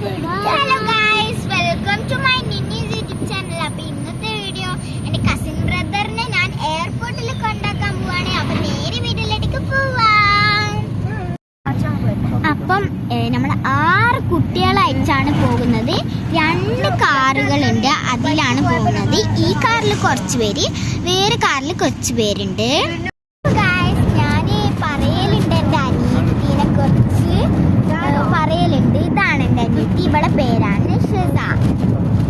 Hello guys, welcome to my Ninnis YouTube channel. അപ്പോൾ ഇന്നത്തെ video എൻ്റെ കസിൻ ബ്രദറിനെ ഞാൻ എയർപോർട്ടിൽ കൊണ്ടാക്കാൻ പോവാണ്. അപ്പോൾ നേരെ വീട്ടിലേക്ക് പോവാം. അപ്പം നമ്മൾ 6 കുട്ടികളായിട്ടാണ് പോകുന്നത്. 2 കാറുകളുണ്ട്, അതിലാണ് പോകുന്നത്. ഈ കാറിൽ കുറച്ച് പേര്, വേറെ കാറിൽ കുറച്ച് പേരുണ്ട്. പറയലുണ്ട്. ഇതാണ് എൻ്റെ അനിയത്തി, ഇവിടെ പേരാണ് ഷെസ.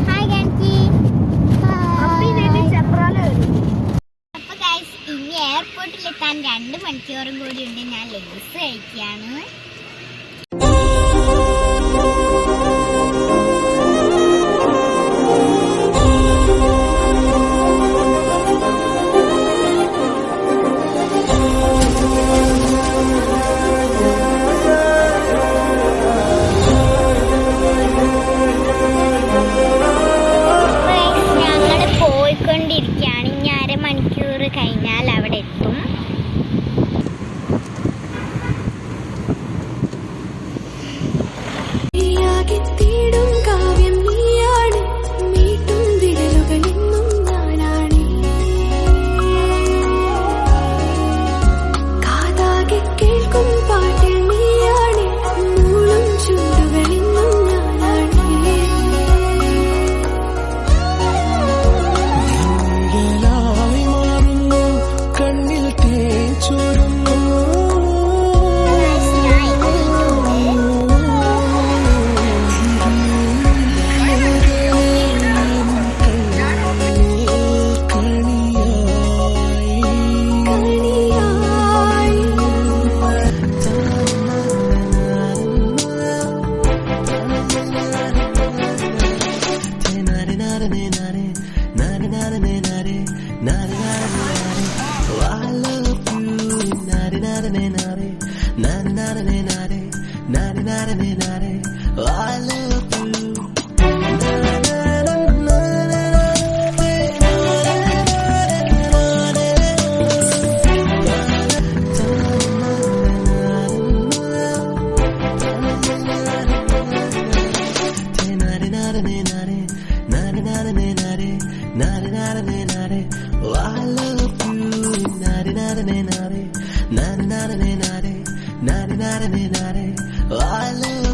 Hi aunty. അപ്പൊ ഗൈസ്, ഇനി എയർപോർട്ടിലെത്താൻ 2 മണിക്കൂറും കൂടി ഉണ്ട്. ഞാൻ ലേസ് കഴിക്കുകയാണ്. ഇനി അരമണിക്കൂർ കഴിഞ്ഞാൽ അവിടെ എത്തും. I love